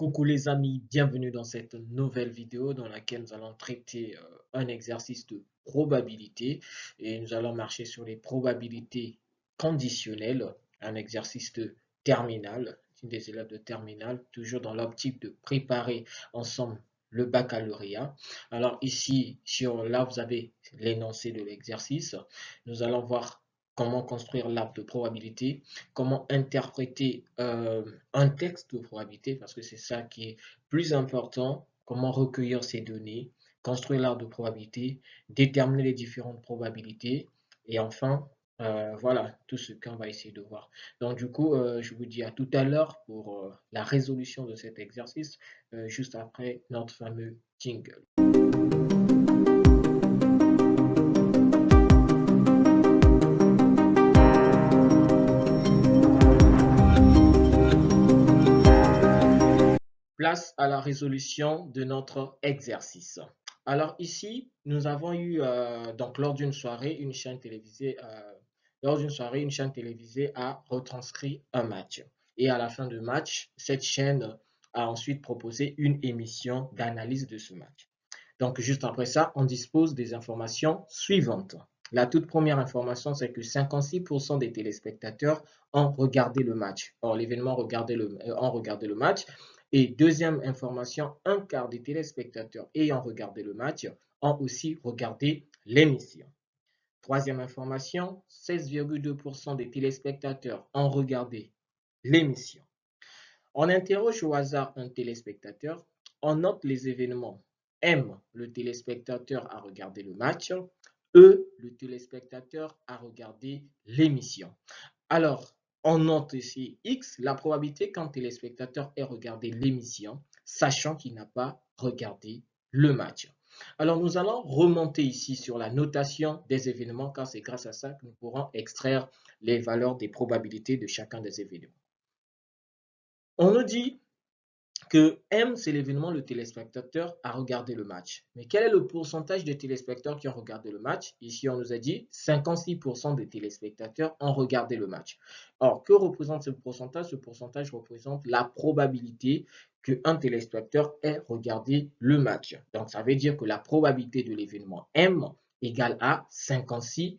Coucou les amis, bienvenue dans cette nouvelle vidéo dans laquelle nous allons traiter un exercice de probabilité et nous allons marcher sur les probabilités conditionnelles, un exercice de terminale, des élèves de terminale, toujours dans l'optique de préparer ensemble le baccalauréat. Alors ici, là vous avez l'énoncé de l'exercice. Nous allons voir comment construire l'arbre de probabilité, comment interpréter un texte de probabilité, parce que c'est ça qui est plus important, comment recueillir ces données, construire l'arbre de probabilité, déterminer les différentes probabilités, et enfin, voilà, tout ce qu'on va essayer de voir. Donc du coup, je vous dis à tout à l'heure pour la résolution de cet exercice, juste après notre fameux jingle. Place à la résolution de notre exercice. Alors ici, nous avons eu donc lors d'une soirée une chaîne télévisée a retranscrit un match. Et à la fin du match, cette chaîne a ensuite proposé une émission d'analyse de ce match. Donc juste après ça, on dispose des informations suivantes. La toute première information, c'est que 56% des téléspectateurs ont regardé le match. Or, l'événement ont regardé le match. Et deuxième information, un quart des téléspectateurs ayant regardé le match ont aussi regardé l'émission. Troisième information, 16,2% des téléspectateurs ont regardé l'émission. On interroge au hasard un téléspectateur, on note les événements. M, le téléspectateur a regardé le match. E, le téléspectateur a regardé l'émission. Alors, on note ici X, la probabilité qu'un téléspectateur ait regardé l'émission, sachant qu'il n'a pas regardé le match. Alors, nous allons remonter ici sur la notation des événements, car c'est grâce à ça que nous pourrons extraire les valeurs des probabilités de chacun des événements. On nous dit que M, c'est l'événement, le téléspectateur a regardé le match. Mais quel est le pourcentage de téléspectateurs qui ont regardé le match? Ici, on nous a dit 56% des téléspectateurs ont regardé le match. Or, que représente ce pourcentage? Ce pourcentage représente la probabilité qu'un téléspectateur ait regardé le match. Donc, ça veut dire que la probabilité de l'événement M égale à 56%.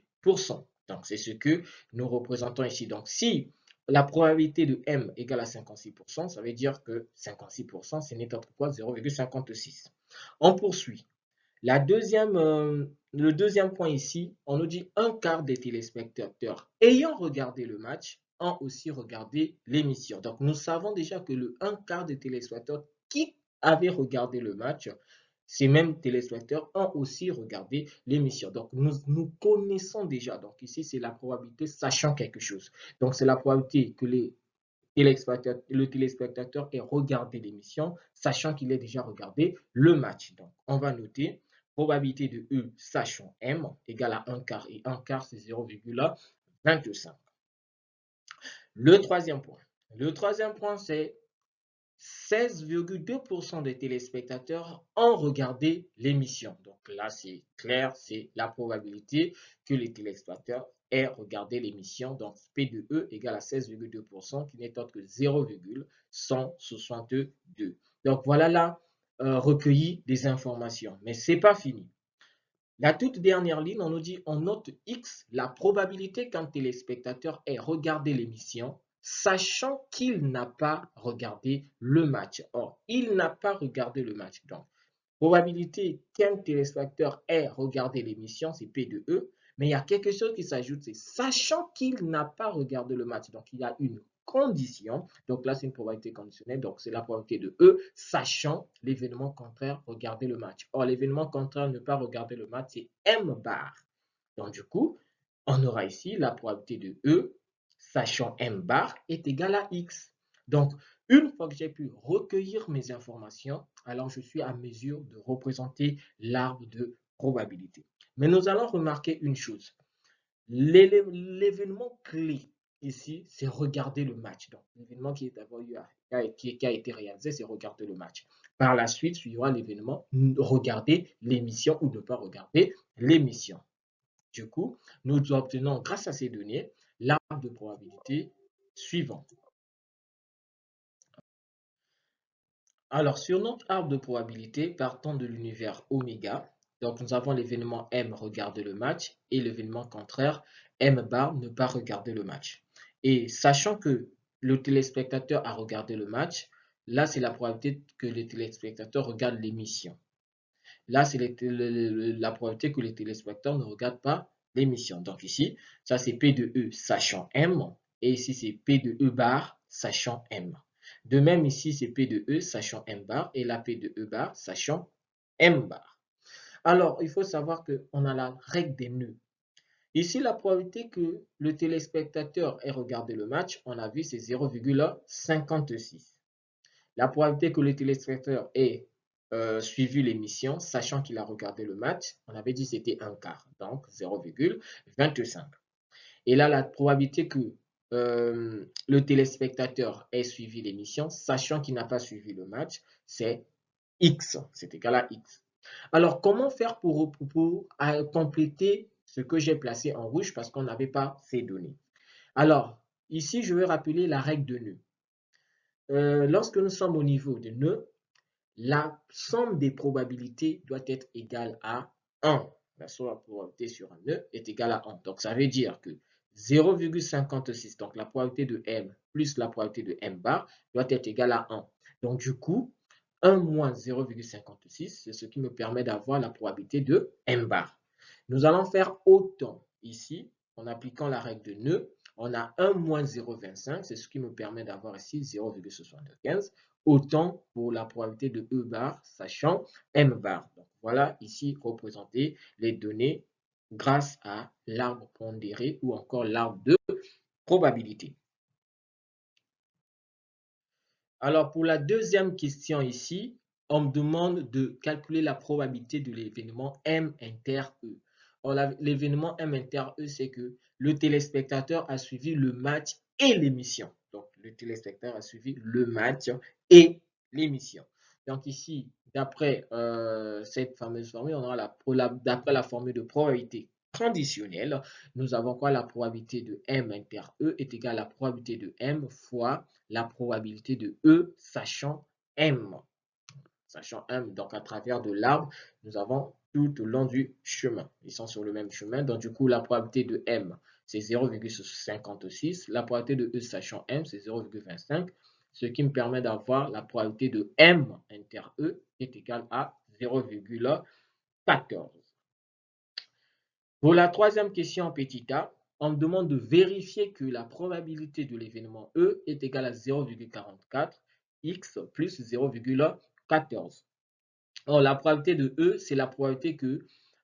Donc, c'est ce que nous représentons ici. Donc, si la probabilité de M égale à 56%, ça veut dire que 56%, c'est n'est autre quoi 0,56. On poursuit. Le deuxième point ici, on nous dit un quart des téléspectateurs ayant regardé le match ont aussi regardé l'émission. Donc, nous savons déjà que le un quart des téléspectateurs qui avaient regardé le match, ces mêmes téléspectateurs ont aussi regardé l'émission. Donc, nous connaissons déjà. Donc, ici, c'est la probabilité sachant quelque chose. Donc, c'est la probabilité que le téléspectateur ait regardé l'émission, sachant qu'il ait déjà regardé le match. Donc, on va noter probabilité de E, sachant M, égale à un quart. Et un quart, c'est 0,25. Le troisième point. Le troisième point, c'est 16,2% des téléspectateurs ont regardé l'émission. Donc là, c'est clair, c'est la probabilité que les téléspectateurs aient regardé l'émission. Donc P de E égale à 16,2%, qui n'est autre que 0,162. Donc voilà là, recueilli des informations. Mais ce n'est pas fini. La toute dernière ligne, on nous dit, on note X, la probabilité qu'un téléspectateur ait regardé l'émission, sachant qu'il n'a pas regardé le match. Or, il n'a pas regardé le match. Donc, probabilité qu'un téléspectateur ait regardé l'émission, c'est P de E, mais il y a quelque chose qui s'ajoute, c'est sachant qu'il n'a pas regardé le match. Donc, il y a une condition. Donc là, c'est une probabilité conditionnelle. Donc, c'est la probabilité de E, sachant l'événement contraire, regarder le match. Or, l'événement contraire, ne pas regarder le match, c'est M bar. Donc, du coup, on aura ici la probabilité de E, sachant M bar, est égale à X. Donc, une fois que j'ai pu recueillir mes informations, alors je suis à mesure de représenter l'arbre de probabilité. Mais nous allons remarquer une chose. L'événement clé ici, c'est regarder le match. Donc, l'événement qui a été réalisé, c'est regarder le match. Par la suite, suivra l'événement regarder l'émission ou ne pas regarder l'émission. Du coup, nous obtenons, grâce à ces données, l'arbre de probabilité suivant. Alors, sur notre arbre de probabilité, partant de l'univers oméga, donc nous avons l'événement M, regarder le match, et l'événement contraire, M bar, ne pas regarder le match. Et sachant que le téléspectateur a regardé le match, là, c'est la probabilité que le téléspectateur regarde l'émission. Là, c'est la probabilité que les téléspectateurs ne regardent pas l'émission. Donc ici, ça c'est P de E sachant M. Et ici, c'est P de E bar sachant M. De même, ici, c'est P de E sachant M bar. Et là, P de E bar sachant M bar. Alors, il faut savoir qu'on a la règle des nœuds. Ici, la probabilité que le téléspectateur ait regardé le match, on a vu, c'est 0,56. La probabilité que le téléspectateur ait suivi l'émission, sachant qu'il a regardé le match, on avait dit c'était un quart, donc 0,25. Et là, la probabilité que le téléspectateur ait suivi l'émission, sachant qu'il n'a pas suivi le match, c'est X, c'est égal à X. Alors, comment faire pour compléter ce que j'ai placé en rouge parce qu'on n'avait pas ces données? Alors, ici, je vais rappeler la règle de nœud. Lorsque nous sommes au niveau de nœud, la somme des probabilités doit être égale à 1. La somme de la probabilité sur un nœud est égale à 1. Donc, ça veut dire que 0,56, donc la probabilité de M plus la probabilité de M bar, doit être égale à 1. Donc, du coup, 1 moins 0,56, c'est ce qui me permet d'avoir la probabilité de M bar. Nous allons faire autant ici, en appliquant la règle de nœud. On a 1 moins 0,25, c'est ce qui me permet d'avoir ici 0,75. Autant pour la probabilité de E bar, sachant M bar. Donc, voilà ici représenté les données grâce à l'arbre pondéré ou encore l'arbre de probabilité. Alors, pour la deuxième question ici, on me demande de calculer la probabilité de l'événement M inter E. L'événement M inter E, c'est que le téléspectateur a suivi le match et l'émission. Donc, le téléspectateur a suivi le match et l'émission. Donc, ici, d'après cette fameuse formule, on aura d'après la formule de probabilité conditionnelle, nous avons quoi? La probabilité de M inter E est égale à la probabilité de M fois la probabilité de E sachant M. Sachant M, donc à travers de l'arbre, nous avons tout au long du chemin. Ils sont sur le même chemin, donc du coup, la probabilité de M, c'est 0,56. La probabilité de E sachant M, c'est 0,25. Ce qui me permet d'avoir la probabilité de M inter E est égale à 0,14. Pour la troisième question en petit a, on me demande de vérifier que la probabilité de l'événement E est égale à 0,44 x plus 0,14. Or, la probabilité de E, c'est la probabilité que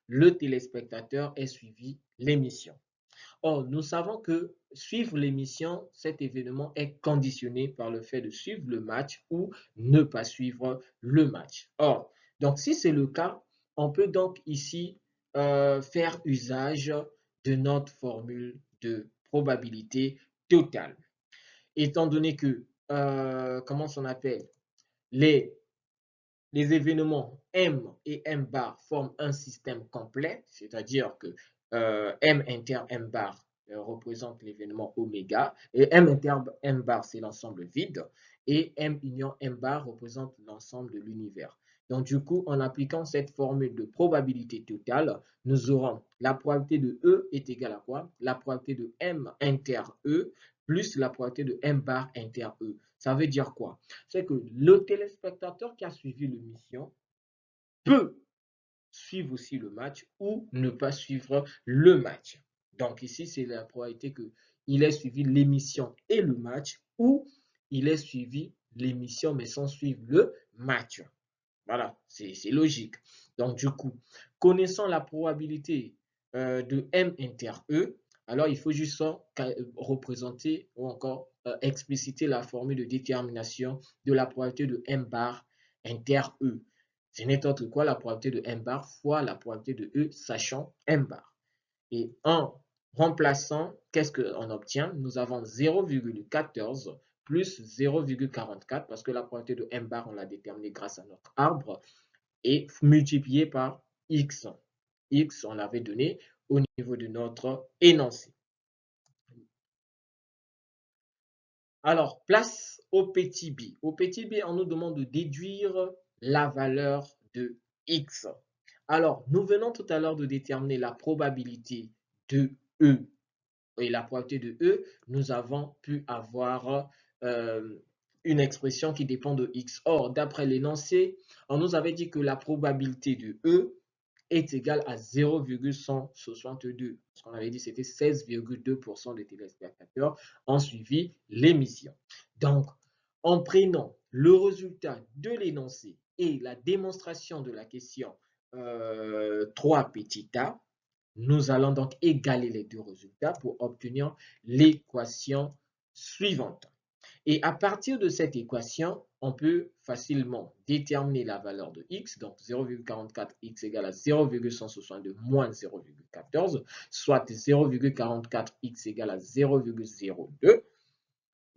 le téléspectateur ait suivi l'émission. Or, nous savons que suivre l'émission, cet événement est conditionné par le fait de suivre le match ou ne pas suivre le match. Or, donc si c'est le cas, on peut donc ici faire usage de notre formule de probabilité totale. Étant donné que, comment on appelle, les événements M et M bar forment un système complet, c'est-à-dire que M inter M bar représente l'événement oméga, et M inter M bar, c'est l'ensemble vide, et M union M bar représente l'ensemble de l'univers. Donc, du coup, en appliquant cette formule de probabilité totale, nous aurons la probabilité de E est égale à quoi? La probabilité de M inter E plus la probabilité de M bar inter E. Ça veut dire quoi? C'est que le téléspectateur qui a suivi l'émission peut suivre aussi le match ou ne pas suivre le match. Donc ici, c'est la probabilité qu'il ait suivi l'émission et le match ou il ait suivi l'émission mais sans suivre le match. Voilà, c'est logique. Donc du coup, connaissant la probabilité de M inter E, alors il faut juste représenter ou encore expliciter la formule de détermination de la probabilité de M bar inter E. Ce n'est autre quoi la probabilité de M bar fois la probabilité de E sachant M bar. Et en remplaçant, qu'est-ce qu'on obtient? Nous avons 0,14 plus 0,44 parce que la probabilité de M bar, on l'a déterminée grâce à notre arbre et multiplié par X. X, on l'avait donné au niveau de notre énoncé. Alors, place au petit b. Au petit b, on nous demande de déduire la valeur de x. Alors, nous venons tout à l'heure de déterminer la probabilité de E. Et la probabilité de E, nous avons pu avoir une expression qui dépend de x. Or, d'après l'énoncé, on nous avait dit que la probabilité de E est égale à 0,162. Ce qu'on avait dit, c'était 16,2% des téléspectateurs ont suivi l'émission. Donc, en prenant le résultat de l'énoncé et la démonstration de la question 3 petit a, nous allons donc égaler les deux résultats pour obtenir l'équation suivante. Et à partir de cette équation, on peut facilement déterminer la valeur de x, donc 0,44x égale à 0,162 moins 0,14, soit 0,44x égale à 0,02.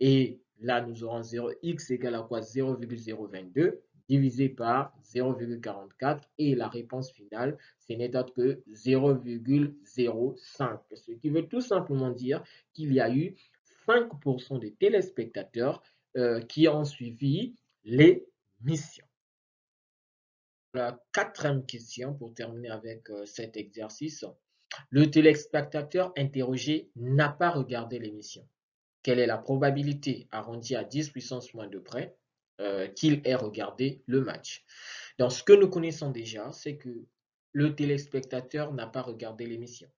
Et là, nous aurons 0x égale à quoi? 0,022 divisé par 0,44 et la réponse finale, ce n'est autre que 0,05. Ce qui veut tout simplement dire qu'il y a eu 5% des téléspectateurs qui ont suivi l'émission. La quatrième question pour terminer avec cet exercice. Le téléspectateur interrogé n'a pas regardé l'émission. Quelle est la probabilité arrondie à 10 puissance moins de près qu'il ait regardé le match? Donc, ce que nous connaissons déjà, c'est que le téléspectateur n'a pas regardé l'émission.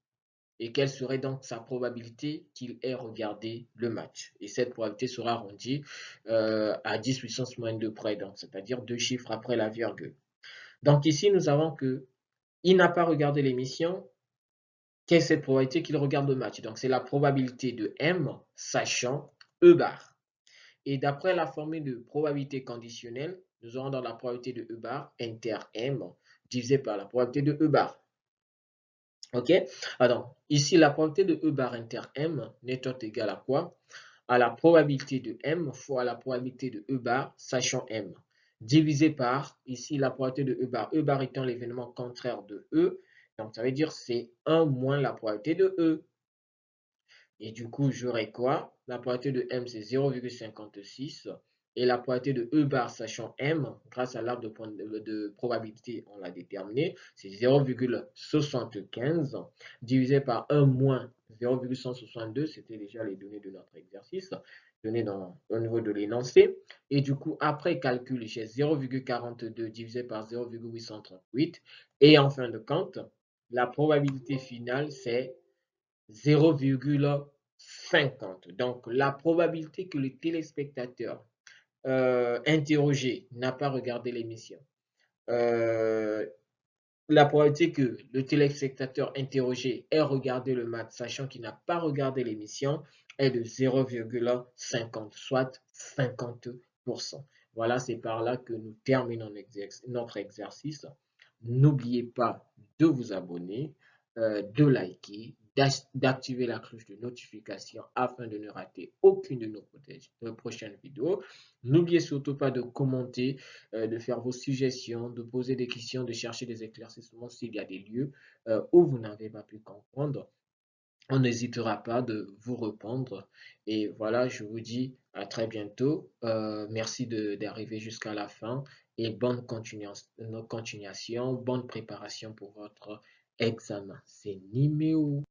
Et quelle serait donc sa probabilité qu'il ait regardé le match? Et cette probabilité sera arrondie à 10 puissance moins de près, donc c'est-à-dire 2 chiffres après la virgule. Donc ici, nous avons que il n'a pas regardé l'émission. Quelle est cette probabilité qu'il regarde le match? Donc c'est la probabilité de M sachant E bar. Et d'après la formule de probabilité conditionnelle, nous aurons dans la probabilité de E bar inter M divisé par la probabilité de E bar. Ok? Alors, ici, la probabilité de E bar inter M n'est autre égale à quoi? À la probabilité de M fois la probabilité de E bar, sachant M, divisé par, ici, la probabilité de E bar étant l'événement contraire de E. Donc, ça veut dire c'est 1 moins la probabilité de E. Et du coup, j'aurai quoi? La probabilité de M, c'est 0,56. Et la probabilité de E bar, sachant M, grâce à l'arbre de probabilité, on l'a déterminé, c'est 0,75 divisé par 1 moins 0,162, c'était déjà les données de notre exercice, données au niveau de l'énoncé. Et du coup, après calcul, j'ai 0,42 divisé par 0,838. Et en fin de compte, la probabilité finale, c'est 0,50. Donc, la probabilité que le téléspectateur interrogé n'a pas regardé l'émission, la probabilité que le téléspectateur interrogé ait regardé le match, sachant qu'il n'a pas regardé l'émission, est de 0,50, soit 50%. Voilà, c'est par là que nous terminons notre exercice. N'oubliez pas de vous abonner, de liker, d'activer la cloche de notification afin de ne rater aucune de nos prochaines vidéos. N'oubliez surtout pas de commenter, de faire vos suggestions, de poser des questions, de chercher des éclaircissements s'il y a des lieux où vous n'avez pas pu comprendre. On n'hésitera pas de vous répondre. Et voilà, je vous dis à très bientôt. Merci d'arriver jusqu'à la fin et bonne continuation, bonne préparation pour votre examen. C'est Niméo.